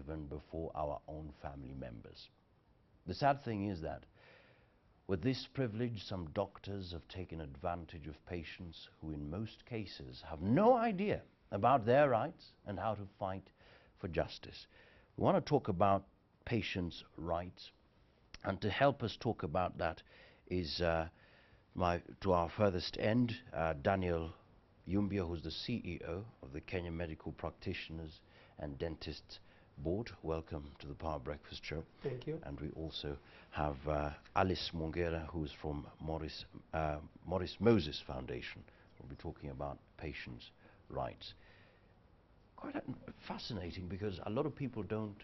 even before our own family members. The sad thing is that with this privilege, some doctors have taken advantage of patients who in most cases have no idea about their rights and how to fight for justice. We want to talk about patients' rights, and to help us talk about that is to our furthest end, Daniel Yumbya, who's the CEO of the Kenya Medical Practitioners and Dentists Board. Welcome to the Power Breakfast Show. Thank you. And we also have Alice Mwongera, who's from Moses Foundation. We'll be talking about patients' rights. Quite fascinating, because a lot of people don't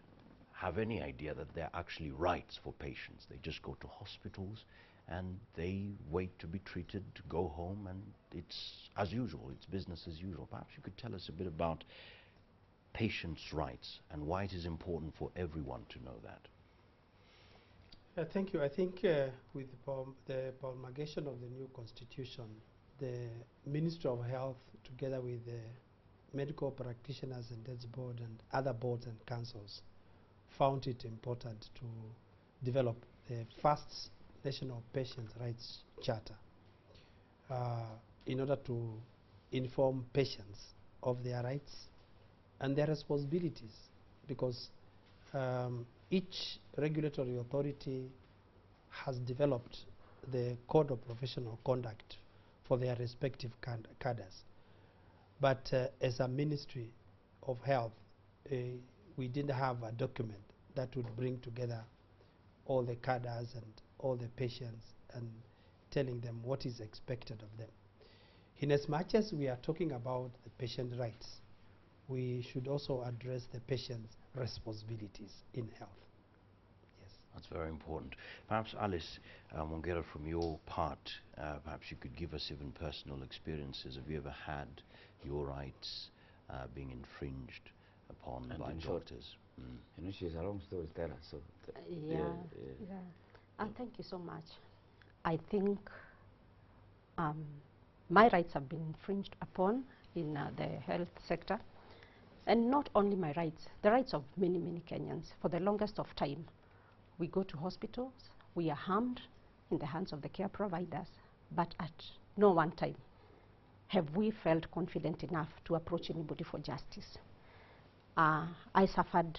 have any idea that there are actually rights for patients. They just go to hospitals and they wait to be treated, to go home, and it's as usual, it's business as usual. Perhaps you could tell us a bit about patients' rights and why it is important for everyone to know that. Thank you. I think with the promulgation of the new constitution, the Ministry of Health, together with the Medical Practitioners and Dentists Board and other boards and councils, found it important to develop the first National Patients' Rights Charter in order to inform patients of their rights and their responsibilities, because each regulatory authority has developed the code of professional conduct for their respective cadres. But as a Ministry of Health, we didn't have a document that would bring together all the cadres and all the patients and telling them what is expected of them. In as much as we are talking about the patient rights, we should also address the patient's responsibilities in health. Yes. That's very important. Perhaps Alice Mwongera, from your part, perhaps you could give us even personal experiences. Have you ever had your rights being infringed upon by doctors? You know, she's a long story teller, so thank you so much. I think my rights have been infringed upon in the health sector. And not only my rights, the rights of many, many Kenyans. For the longest of time, we go to hospitals, we are harmed in the hands of the care providers, but at no one time have we felt confident enough to approach anybody for justice. I suffered,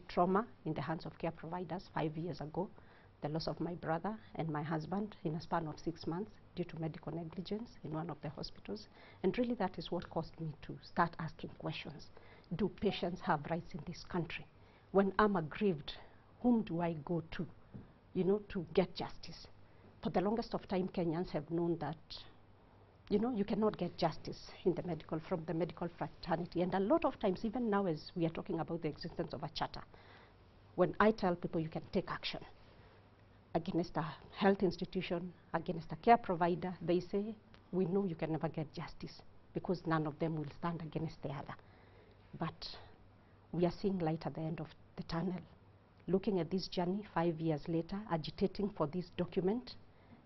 trauma in the hands of care providers 5 years ago, the loss of my brother and my husband in a span of 6 months due to medical negligence in one of the hospitals. And really that is what caused me to start asking questions. Do patients have rights in this country? When I'm aggrieved, whom do I go to, to get justice? For the longest of time, Kenyans have known that, you cannot get justice in the from the medical fraternity. And a lot of times, even now as we are talking about the existence of a charter, when I tell people you can take action against a health institution, against a care provider, they say, we know you can never get justice because none of them will stand against the other. But we are seeing light at the end of the tunnel. Looking at this journey 5 years later, agitating for this document,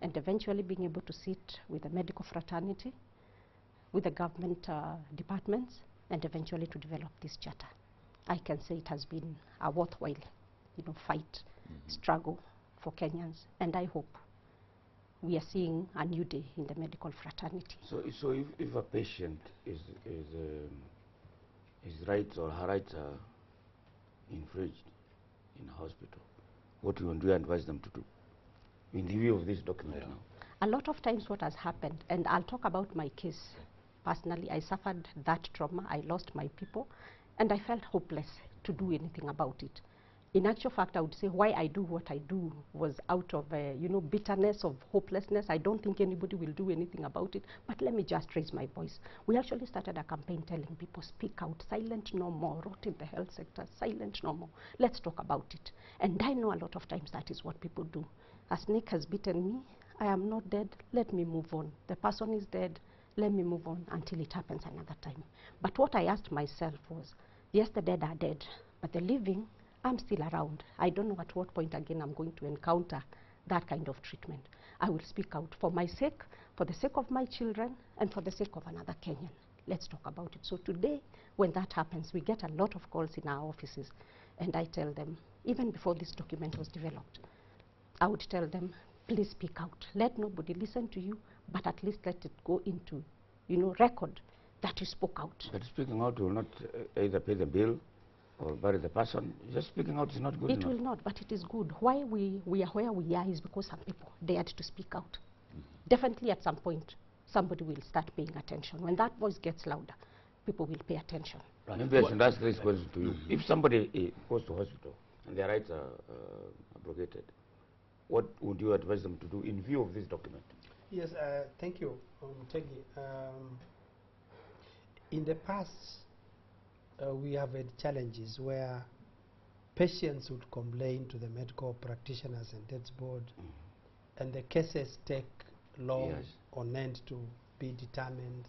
and eventually being able to sit with the medical fraternity, with the government departments, and eventually to develop this charter. I can say it has been a worthwhile, fight, struggle for Kenyans, and I hope we are seeing a new day in the medical fraternity. So if a patient his rights or her rights are infringed in a hospital, what do you advise them to do in the view of this document now? A lot of times what has happened, and I'll talk about my case personally, I suffered that trauma, I lost my people, and I felt hopeless to do anything about it. In actual fact, I would say why I do what I do was out of, bitterness, of hopelessness. I don't think anybody will do anything about it, but let me just raise my voice. We actually started a campaign telling people, speak out, silent no more, rot in the health sector, silent no more. Let's talk about it. And I know a lot of times that is what people do. A snake has bitten me, I am not dead, let me move on. The person is dead, let me move on until it happens another time. But what I asked myself was, yes, the dead are dead, but the living, I'm still around. I don't know at what point again I'm going to encounter that kind of treatment. I will speak out for my sake, for the sake of my children, and for the sake of another Kenyan. Let's talk about it. So today, when that happens, we get a lot of calls in our offices. And I tell them, even before this document was developed, I would tell them, please speak out. Let nobody listen to you, but at least let it go into, record that you spoke out. But speaking out will not either pay the bill or bury the person. Just speaking out is not good enough. It will not, but it is good. Why we are where we are is because some people dared to speak out. Definitely at some point, somebody will start paying attention. When that voice gets louder, people will pay attention. Right. Maybe I should ask this question to you. If somebody goes to hospital and their rights are abrogated, what would you advise them to do in view of this document? Yes, thank you, Tegi. In the past, we have had challenges where patients would complain to the medical practitioners and deaths board, and the cases take long on end to be determined.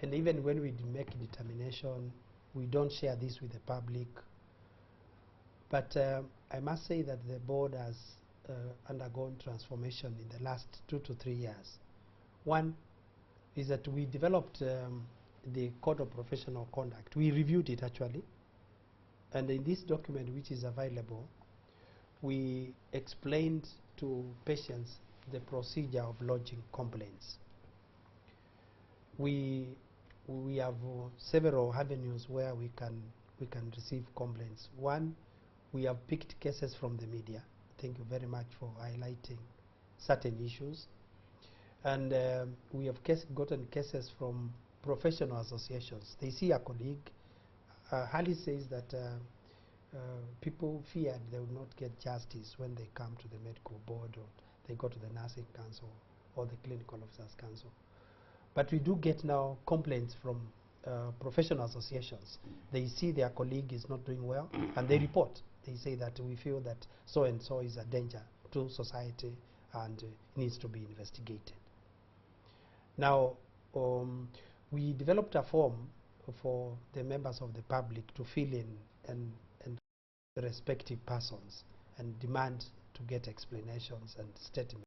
And even when we make determination, we don't share this with the public. But I must say that the board has undergone transformation in the last 2 to 3 years. One is that we developed the Code of Professional Conduct. We reviewed it actually. And in this document, which is available, we explained to patients the procedure of lodging complaints. We have several avenues where we can receive complaints. One, we have picked cases from the media. Thank you very much for highlighting certain issues. And we have gotten cases from professional associations. They see a colleague. Hali says that people feared they would not get justice when they come to the medical board, or they go to the nursing council or the clinical officers council. But we do get now complaints from professional associations. They see their colleague is not doing well, and they report. They say that we feel that so-and-so is a danger to society and needs to be investigated. Now, we developed a form for the members of the public to fill in and the respective persons and demand to get explanations and statements.